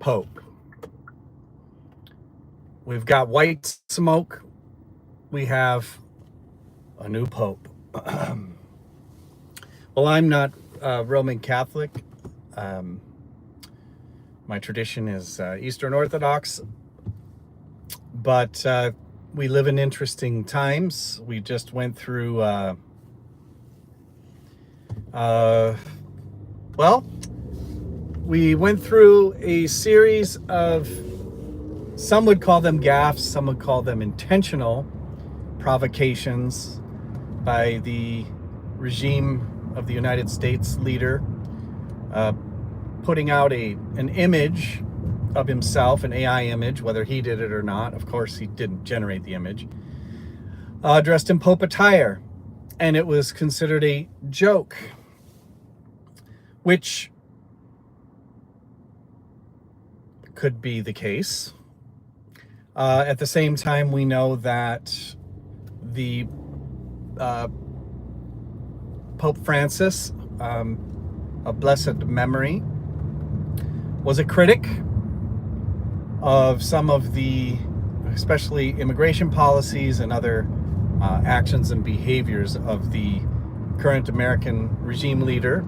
Pope. We've got white smoke. We have a new Pope. Well, I'm not Roman Catholic. My tradition is Eastern Orthodox. But we live in interesting times. We just went through, we went through a series of, some would call them gaffes, some would call them intentional provocations by the regime of the United States leader, putting out an image of himself, an AI image, whether he did it or not. Of course, he didn't generate the image, dressed in Pope attire. And it was considered a joke, which could be the case. At the same time, we know that the Pope Francis, of blessed memory, was a critic of some of the, especially immigration policies and other actions and behaviors of the current American regime leader.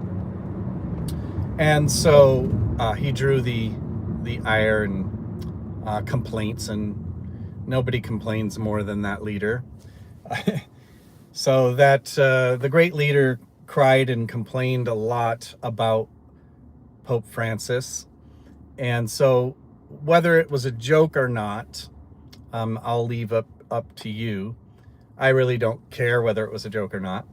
And so he drew the ire and complaints, and nobody complains more than that leader. So that the great leader cried and complained a lot about Pope Francis. And so whether it was a joke or not, I'll leave up to you. I really don't care whether it was a joke or not.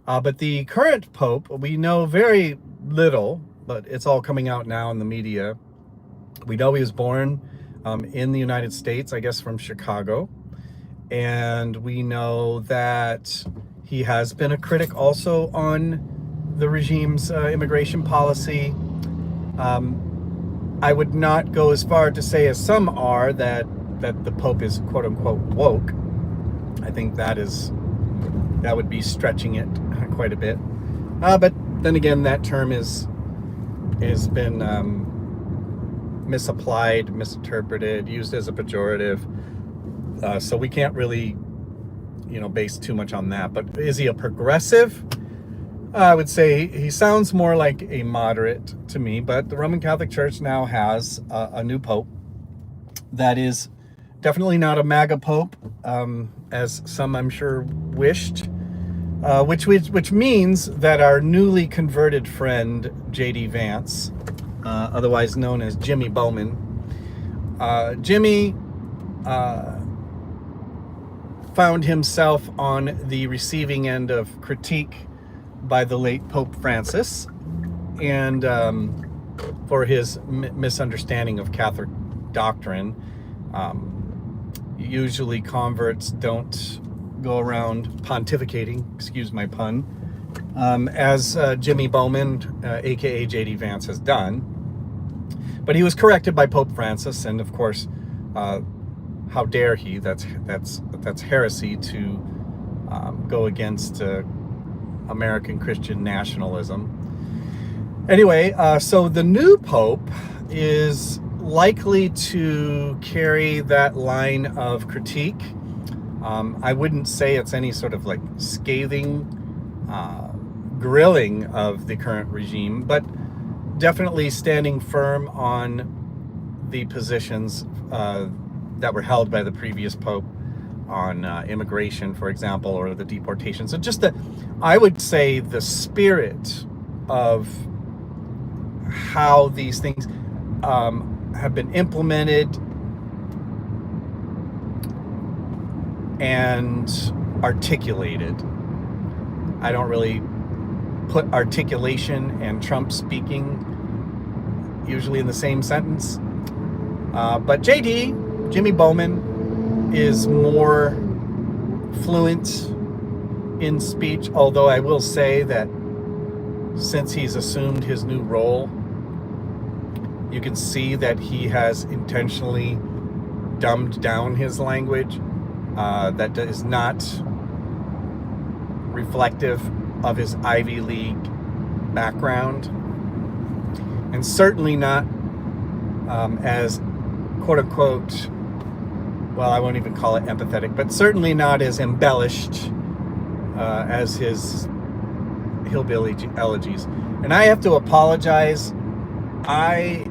But the current Pope, we know very little, but it's all coming out now in the media. We know he was born in the United States, I guess from Chicago. And we know that he has been a critic also on the regime's immigration policy. I would not go as far to say, as some are, that the Pope is quote unquote woke. I think that would be stretching it quite a bit. But then again, that term has been misapplied, misinterpreted, used as a pejorative. So we can't really, base too much on that. But is he a progressive? I would say he sounds more like a moderate to me, but the Roman Catholic Church now has a new Pope that is definitely not a MAGA Pope, as some I'm sure wished, which means that our newly converted friend, J.D. Vance, otherwise known as Jimmy Bowman, Jimmy found himself on the receiving end of critique by the late Pope Francis, and for his misunderstanding of Catholic doctrine. Usually converts don't go around pontificating, excuse my pun, as Jimmy Bowman, aka J.D. Vance, has done. But he was corrected by Pope Francis, and of course, how dare he? That's heresy to go against American Christian nationalism. Anyway, so the new Pope is likely to carry that line of critique. I wouldn't say it's any sort of like scathing grilling of the current regime, but definitely standing firm on the positions that were held by the previous Pope on immigration, for example, or the deportation. So just I would say the spirit of how these things have been implemented and articulated. I don't really put articulation and Trump speaking usually in the same sentence. But Jimmy Bowman, is more fluent in speech, although I will say that since he's assumed his new role, you can see that he has intentionally dumbed down his language. That is not reflective of his Ivy League background, and certainly not as quote unquote, well, I won't even call it empathetic, but certainly not as embellished as his hillbilly elegies. And I have to apologize. I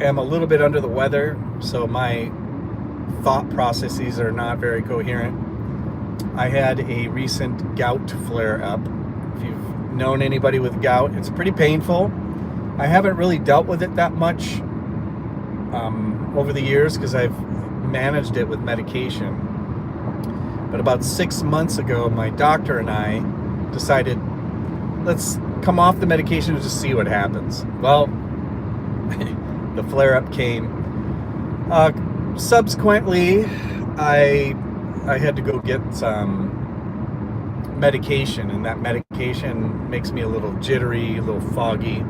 am a little bit under the weather, so my thought processes are not very coherent. I had a recent gout flare up. If you've known anybody with gout, it's pretty painful. I haven't really dealt with it that much over the years because I've managed it with medication. But about 6 months ago, my doctor and I decided, let's come off the medication and just see what happens. Well, the flare-up came. Subsequently, I had to go get some medication, and that medication makes me a little jittery, a little foggy.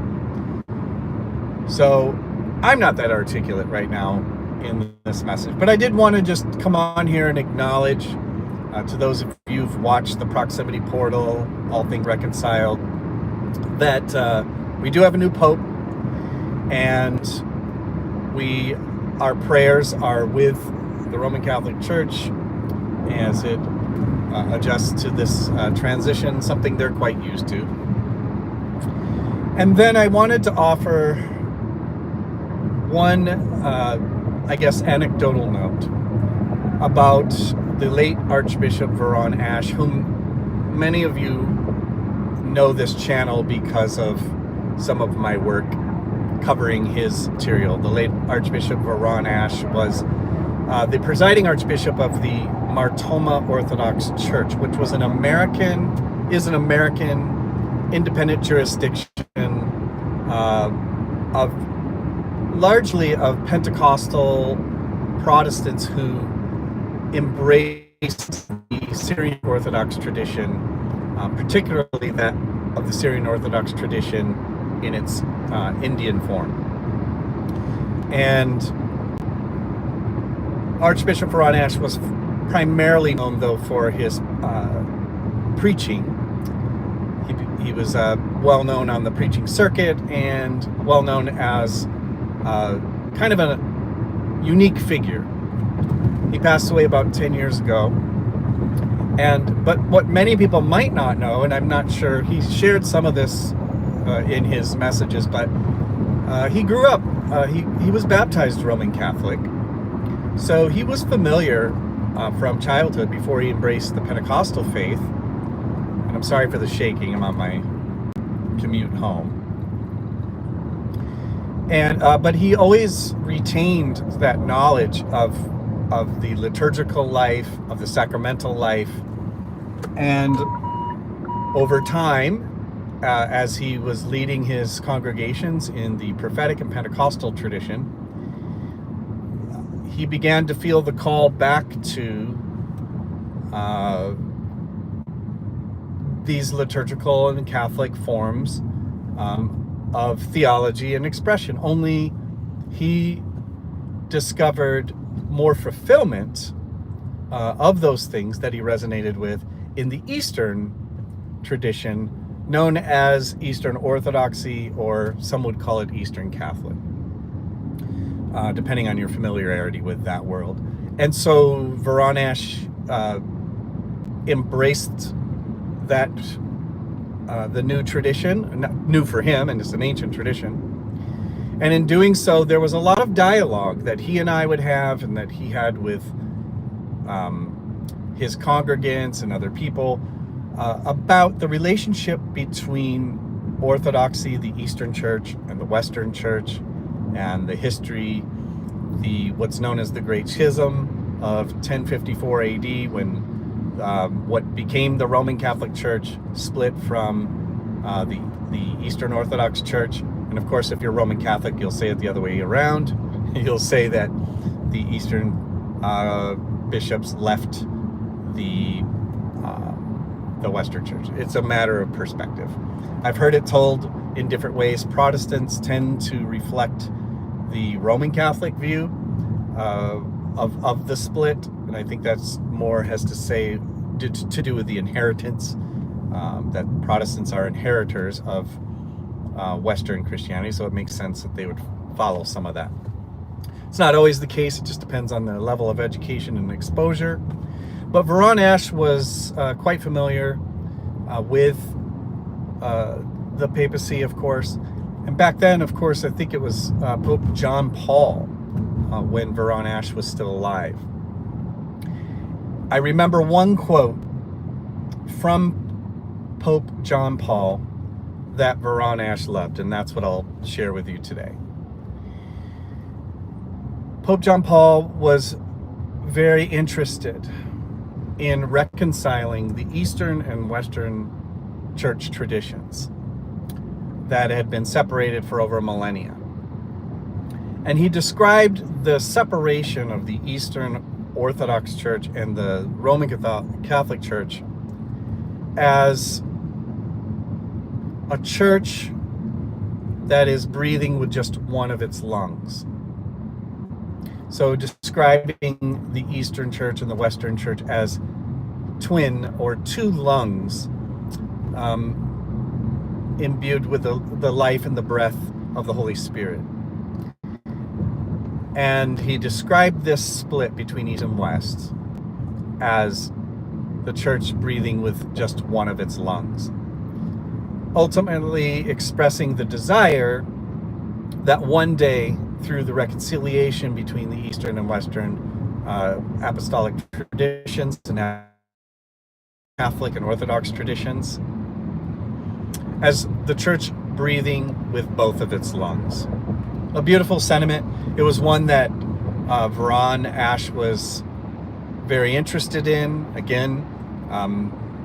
So I'm not that articulate right now in this message, but I did want to just come on here and acknowledge to those of you who've watched the Proximity Portal, All Things Reconciled, that we do have a new Pope, and our prayers are with the Roman Catholic Church as it adjusts to this transition, something they're quite used to. And then I wanted to offer one, I guess, anecdotal note about the late Archbishop Veron Ash, whom many of you know this channel because of some of my work covering his material. The late Archbishop Veron Ash was the presiding Archbishop of the Martoma Orthodox Church, which was an American independent jurisdiction largely of Pentecostal Protestants who embraced the Syrian Orthodox tradition, particularly that of the Syrian Orthodox tradition in its Indian form. And Archbishop Veron Ash was primarily known, though, for his preaching. He was well known on the preaching circuit and well known as kind of a unique figure. He passed away about 10 years ago. But what many people might not know, and I'm not sure, he shared some of this in his messages, but he grew up, he was baptized Roman Catholic. So he was familiar from childhood before he embraced the Pentecostal faith. And I'm sorry for the shaking, I'm on my commute home. And but he always retained that knowledge of the liturgical life, of the sacramental life. And over time, as he was leading his congregations in the prophetic and Pentecostal tradition, he began to feel the call back to these liturgical and Catholic forms of theology and expression. Only he discovered more fulfillment of those things that he resonated with in the Eastern tradition, known as Eastern Orthodoxy, or some would call it Eastern Catholic, depending on your familiarity with that world. And so Veron Ash embraced that, the new tradition, not new for him, and it's an ancient tradition. And in doing so, there was a lot of dialogue that he and I would have, and that he had with his congregants and other people about the relationship between Orthodoxy, the Eastern Church, and the Western Church, and the history, what's known as the Great Schism of 1054 AD, when what became the Roman Catholic Church split from the Eastern Orthodox Church. And of course, if you're Roman Catholic, you'll say it the other way around. You'll say that the Eastern bishops left the Western Church. It's a matter of perspective. I've heard it told in different ways. Protestants tend to reflect the Roman Catholic view of the split, and I think that's more has to do with the inheritance, that Protestants are inheritors of Western Christianity, so it makes sense that they would follow some of that. It's not always the case. It just depends on the level of education and exposure. But Veron Ash was quite familiar with the papacy, of course. And back then, of course, I think it was Pope John Paul when Veron Ash was still alive. I remember one quote from Pope John Paul that Veron Ash loved, and that's what I'll share with you today. Pope John Paul was very interested in reconciling the Eastern and Western church traditions that had been separated for over a millennia. And he described the separation of the Eastern Orthodox Church and the Roman Catholic Church as a church that is breathing with just one of its lungs. So describing the Eastern Church and the Western Church as twin or two lungs, imbued with the life and the breath of the Holy Spirit. And he described this split between East and West as the church breathing with just one of its lungs, ultimately expressing the desire that one day, through the reconciliation between the Eastern and Western apostolic traditions and Catholic and Orthodox traditions, as the church breathing with both of its lungs. A beautiful sentiment. It was one that Veron Ash was very interested in. Again,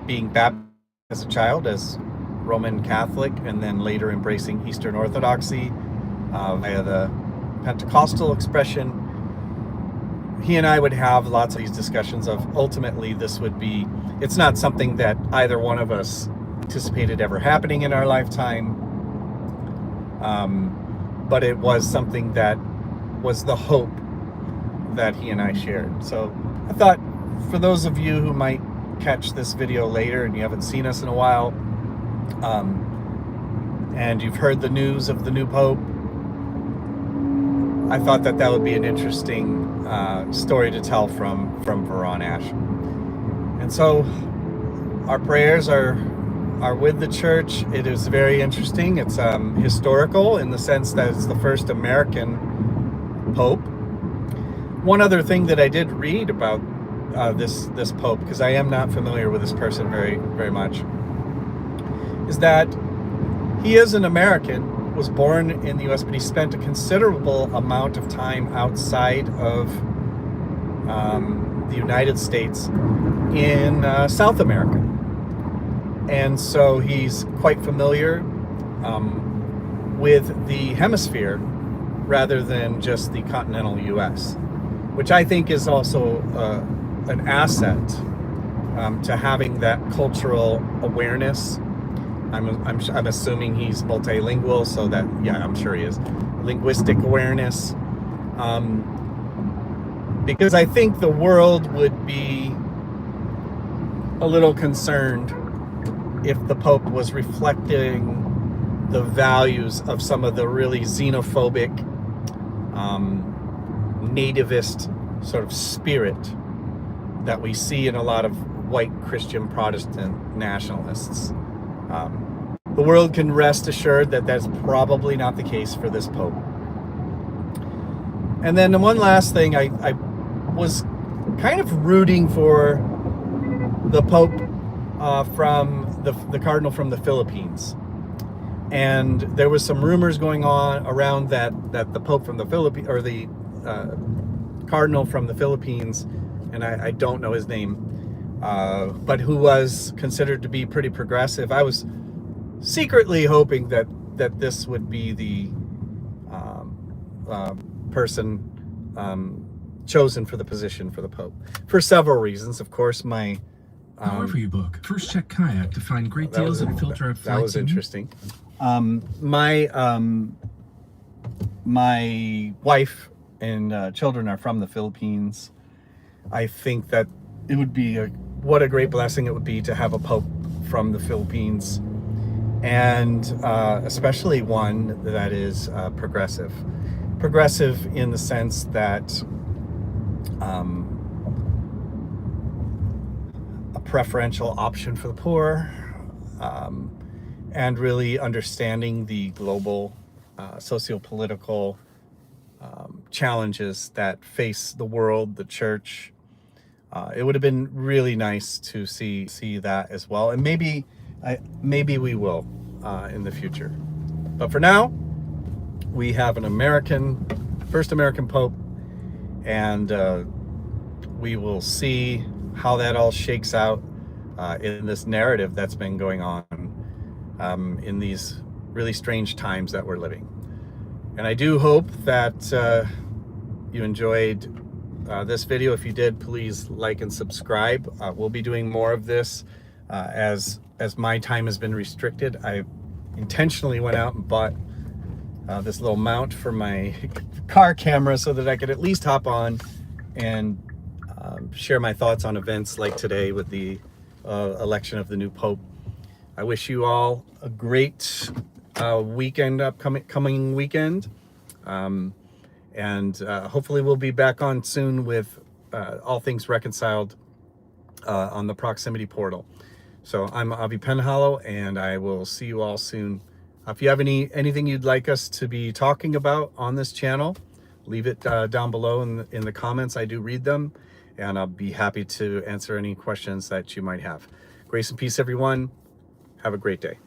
being baptized as a child as Roman Catholic, and then later embracing Eastern Orthodoxy via the Pentecostal expression. He and I would have lots of these discussions of ultimately this would be, it's not something that either one of us anticipated ever happening in our lifetime, but it was something that was the hope that he and I shared. So I thought, for those of you who might catch this video later and you haven't seen us in a while, and you've heard the news of the new Pope, I thought that that would be an interesting story to tell from Veron Ash. And so our prayers are with the church. It is very interesting. It's historical in the sense that it's the first American Pope. One other thing that I did read about this Pope, because I am not familiar with this person very much, is that he is an American, was born in the U.S., but he spent a considerable amount of time outside of the United States in South America. And so he's quite familiar with the hemisphere rather than just the continental U.S., which I think is also an asset to having that cultural awareness. I'm assuming he's multilingual, so that, yeah, I'm sure he is. Linguistic awareness. Because I think the world would be a little concerned if the Pope was reflecting the values of some of the really xenophobic, nativist sort of spirit that we see in a lot of white Christian Protestant nationalists. The world can rest assured that that's probably not the case for this Pope. And then one last thing, I was kind of rooting for the Pope from the Cardinal from the Philippines. And there was some rumors going on around that the Pope from the Philippines, or the Cardinal from the Philippines, and I don't know his name, but who was considered to be pretty progressive. I was secretly hoping that this would be the person chosen for the position for the Pope, for several reasons. Of course, my however you book, first check Kayak to find great deals and filter out flights. That was interesting. My wife and children are from the Philippines. I think that it would be what a great blessing it would be to have a Pope from the Philippines, and especially one that is progressive. progressive in the sense that a preferential option for the poor, and really understanding the global socio-political challenges that face the world, the church. It would have been really nice to see that as well, and maybe we will in the future. But for now, we have first American Pope, and we will see how that all shakes out in this narrative that's been going on in these really strange times that we're living. And I do hope that you enjoyed this video. If you did, please like and subscribe. We'll be doing more of this as my time has been restricted. I intentionally went out and bought this little mount for my car camera so that I could at least hop on and share my thoughts on events like today with the election of the new Pope. I wish you all a great coming weekend, and hopefully we'll be back on soon with all things reconciled on the Proximity Portal. So I'm Avi Penhallow, and I will see you all soon. If you have anything you'd like us to be talking about on this channel, leave it down below in the comments. I do read them, and I'll be happy to answer any questions that you might have. Grace and peace, everyone. Have a great day.